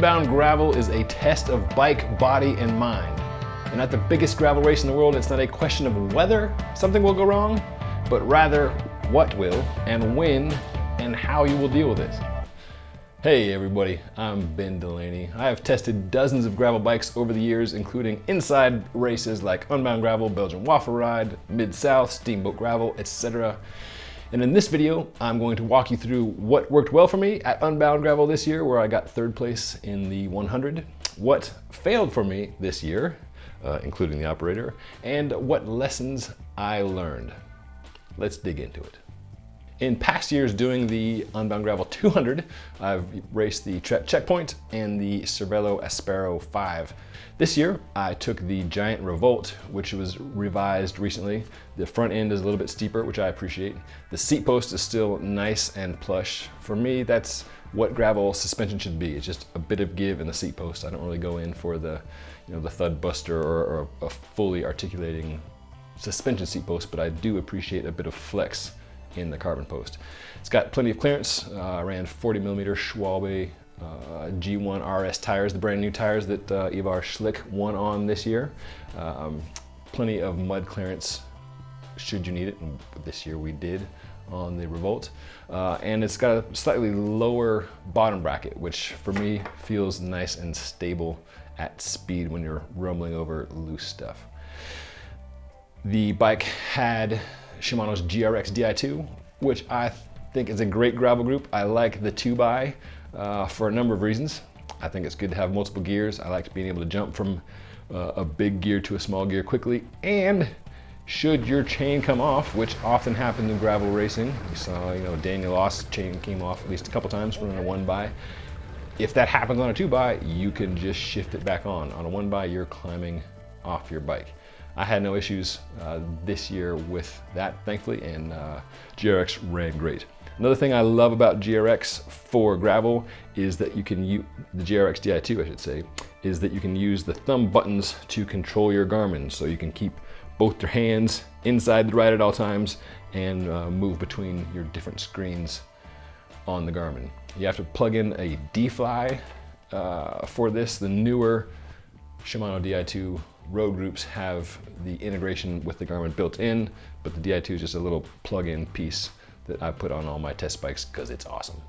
Unbound Gravel is a test of bike, body, and mind. And at the biggest gravel race in the world, it's not a question of whether something will go wrong, but rather what will, and when, and how you will deal with it. Hey everybody, I'm Ben Delaney. I have tested dozens of gravel bikes over the years, including inside races like Unbound Gravel, Belgian Waffle Ride, Mid-South, Steamboat Gravel, etc. And in this video, I'm going to walk you through what worked well for me at Unbound Gravel this year, where I got third place in the 100, what failed for me this year, including the operator, and what lessons I learned. Let's dig into it. In past years doing the Unbound Gravel 200, I've raced the Trek Checkpoint and the Cervelo Aspero 5. This year, I took the Giant Revolt, which was revised recently. The front end is a little bit steeper, which I appreciate. The seat post is still nice and plush. For me, that's what gravel suspension should be. It's just a bit of give in the seat post. I don't really go in for the, the thud buster or a fully articulating suspension seat post, but I do appreciate a bit of flex in the carbon post. It's got plenty of clearance. I ran 40mm Schwalbe G1 RS tires, the brand new tires that Ivar Schlick won on this year. Plenty of mud clearance should you need it, and this year we did on the Revolt. And it's got a slightly lower bottom bracket, which for me feels nice and stable at speed when you're rumbling over loose stuff. The bike had Shimano's GRX Di2, which I think is a great gravel group. I like the 2x for a number of reasons. I think it's good to have multiple gears. I like being able to jump from a big gear to a small gear quickly. And should your chain come off, which often happens in gravel racing, you saw, Daniel Oss chain came off at least a couple times running a 1x. If that happens on a 2x, you can just shift it back on. On a 1x, you're climbing off your bike. I had no issues this year with that, thankfully, and GRX ran great. Another thing I love about GRX for gravel is that you can use, the GRX Di2 I should say, is that you can use the thumb buttons to control your Garmin. So you can keep both your hands inside the ride at all times and move between your different screens on the Garmin. You have to plug in a D-Fly for this. The newer Shimano Di2 road groups have the integration with the Garmin built in, but the Di2 is just a little plug-in piece that I put on all my test bikes because it's awesome.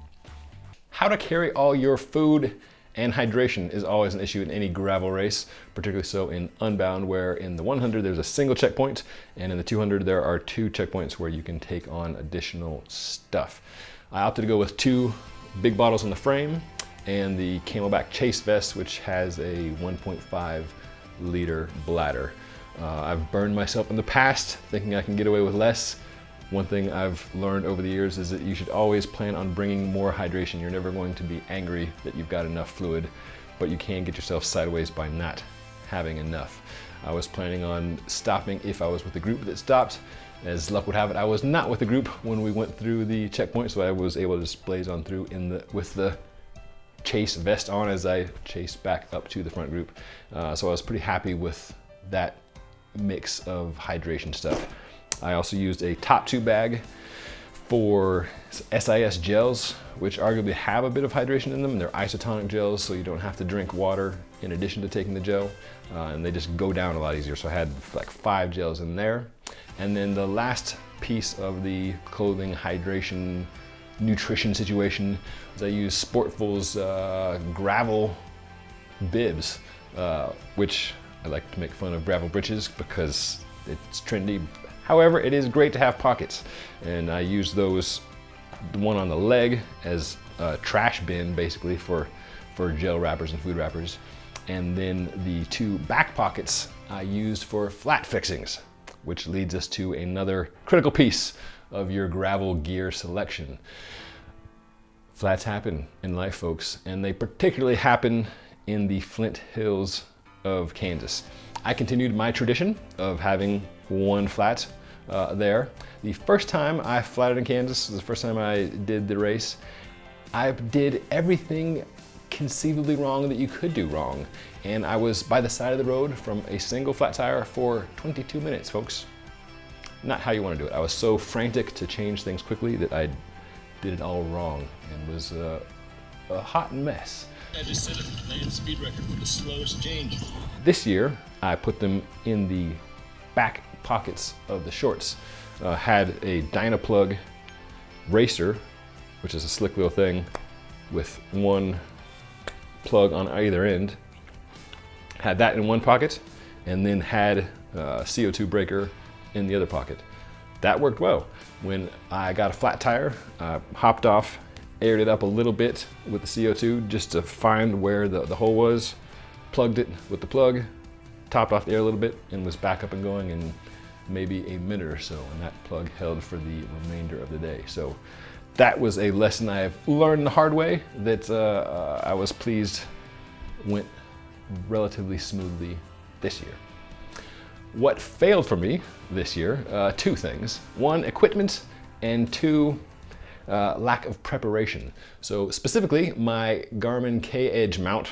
How to carry all your food and hydration is always an issue in any gravel race, particularly so in Unbound, where in the 100 there's a single checkpoint, and in the 200 there are 2 checkpoints where you can take on additional stuff. I opted to go with 2 big bottles on the frame and the Camelback Chase Vest, which has a 1.5 liter bladder. I've burned myself in the past thinking I can get away with less. One thing I've learned over the years is that you should always plan on bringing more hydration. You're never going to be angry that you've got enough fluid, but you can get yourself sideways by not having enough. I was planning on stopping if I was with the group that stopped. As luck would have it, I was not with the group when we went through the checkpoint, so I was able to just blaze on through with the Chase vest on as I chased back up to the front group. So I was pretty happy with that mix of hydration stuff. I also used a top 2 bag for SIS gels, which arguably have a bit of hydration in them. They're isotonic gels, so you don't have to drink water in addition to taking the gel, and they just go down a lot easier. So I had like 5 gels in there. And then the last piece of the clothing hydration nutrition situation is I use Sportful's gravel bibs, which I like to make fun of gravel britches because it's trendy. However, it is great to have pockets, and I use those, the one on the leg as a trash bin basically for gel wrappers and food wrappers, and then the 2 back pockets I used for flat fixings, which leads us to another critical piece of your gravel gear selection. Flats happen in life, folks, and they particularly happen in the Flint Hills of Kansas. I continued my tradition of having 1 flat there. The first time I flatted in Kansas, the first time I did the race, I did everything conceivably wrong that you could do wrong. And I was by the side of the road from a single flat tire for 22 minutes, folks. Not how you want to do it. I was so frantic to change things quickly that I did it all wrong and was a hot mess. I just set a land speed record for the slowest change. This year, I put them in the back pockets of the shorts. Had a Dynaplug racer, which is a slick little thing with one plug on either end. Had that in one pocket, and then had a CO2 breaker in the other pocket. That worked well. When I got a flat tire, I hopped off, aired it up a little bit with the CO2 just to find where the hole was, plugged it with the plug, topped off the air a little bit, and was back up and going in maybe a minute or so, and that plug held for the remainder of the day. So that was a lesson I've learned the hard way that I was pleased went relatively smoothly this year. What failed for me this year, two things. One, equipment, and two, lack of preparation. So specifically, my Garmin K-Edge mount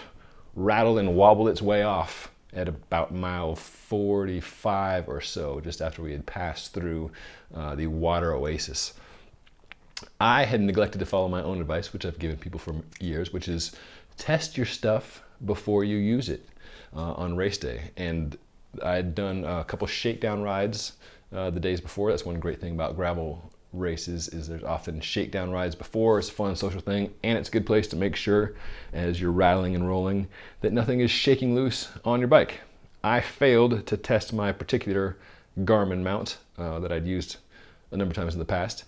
rattled and wobbled its way off at about mile 45 or so, just after we had passed through the water oasis. I had neglected to follow my own advice, which I've given people for years, which is test your stuff before you use it on race day. And I had done a couple shakedown rides the days before. That's one great thing about gravel races is there's often shakedown rides before. It's a fun social thing, and it's a good place to make sure as you're rattling and rolling that nothing is shaking loose on your bike. I failed to test my particular Garmin mount that I'd used a number of times in the past.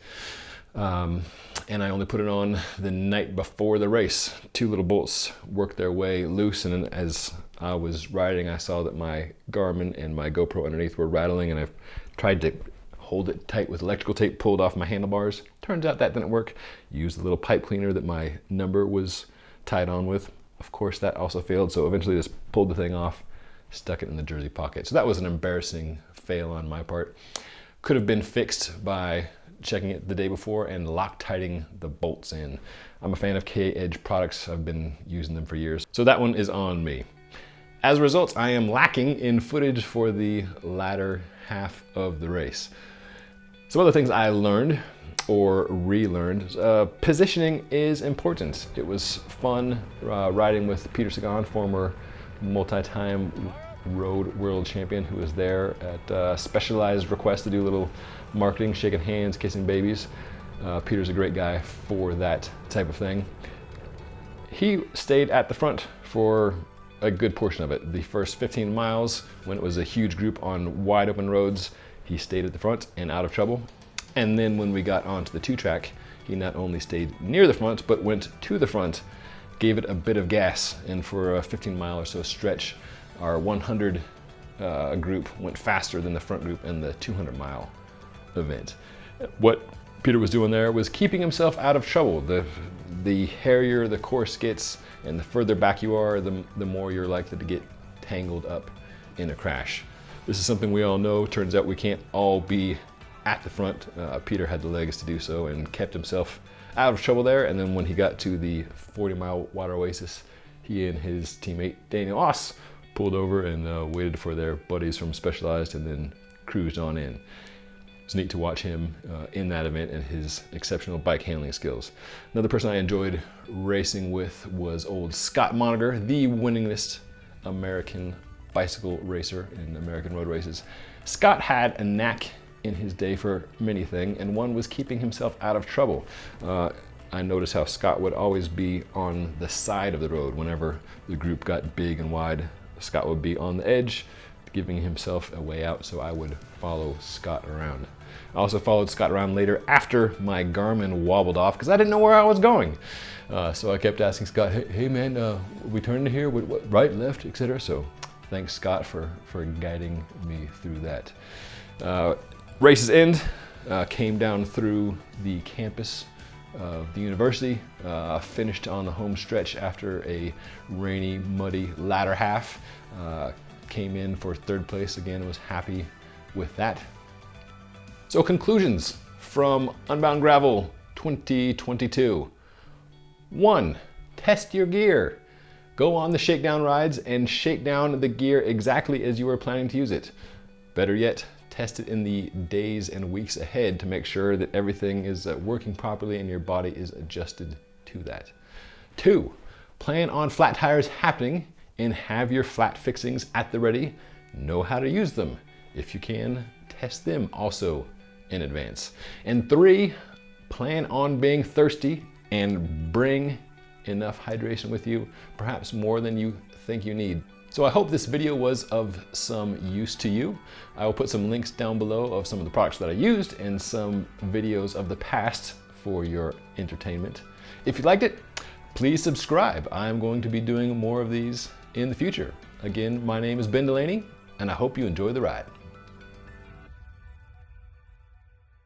And I only put it on the night before the race. Two little bolts worked their way loose, and then as I was riding, I saw that my Garmin and my GoPro underneath were rattling, and I tried to hold it tight with electrical tape pulled off my handlebars. Turns out that didn't work. Used the little pipe cleaner that my number was tied on with. Of course, that also failed, so eventually just pulled the thing off, stuck it in the jersey pocket. So that was an embarrassing fail on my part. Could have been fixed by checking it the day before and Loctiting the bolts in. I'm a fan of K-Edge products. I've been using them for years. So that one is on me. As a result, I am lacking in footage for the latter half of the race. Some other things I learned or relearned. Positioning is important. It was fun riding with Peter Sagan, former multi-time road world champion, who was there at Specialized request to do a little marketing, shaking hands, kissing babies. Peter's a great guy for that type of thing. He stayed at the front for a good portion of it. The first 15 miles, when it was a huge group on wide open roads, he stayed at the front and out of trouble. And then when we got onto the two-track, he not only stayed near the front, but went to the front, gave it a bit of gas, and for a 15-mile or so stretch, our 100 group went faster than the front group in the 200-mile event. What Peter was doing there was keeping himself out of trouble. The hairier the course gets and the further back you are, the more you're likely to get tangled up in a crash. This is something we all know. Turns out we can't all be at the front. Peter had the legs to do so and kept himself out of trouble there. And then when he got to the 40-mile water oasis, he and his teammate Daniel Oss pulled over and waited for their buddies from Specialized and then cruised on in. It's neat to watch him in that event and his exceptional bike handling skills. Another person I enjoyed racing with was old Scott Moniger, the winningest American bicycle racer in American road races. Scott had a knack in his day for many things, and one was keeping himself out of trouble. I noticed how Scott would always be on the side of the road. Whenever the group got big and wide, Scott would be on the edge, giving himself a way out, so I would follow Scott around. I also followed Scott around later after my Garmin wobbled off because I didn't know where I was going. So I kept asking Scott, hey man, we turn to here, what, right, left, etc. So thanks Scott for guiding me through that. Race's end came down through the campus of the university, finished on the home stretch after a rainy, muddy latter half. Came in for third place again, was happy with that. So conclusions from Unbound Gravel 2022. 1, test your gear. Go on the shakedown rides and shake down the gear exactly as you were planning to use it. Better yet, test it in the days and weeks ahead to make sure that everything is working properly and your body is adjusted to that. 2, Plan on flat tires happening and have your flat fixings at the ready. Know how to use them. If you can, test them also in advance. And 3, plan on being thirsty and bring enough hydration with you, perhaps more than you think you need. So I hope this video was of some use to you. I will put some links down below of some of the products that I used and some videos of the past for your entertainment. If you liked it, please subscribe. I'm going to be doing more of these in the future. Again, my name is Ben Delaney, and I hope you enjoy the ride.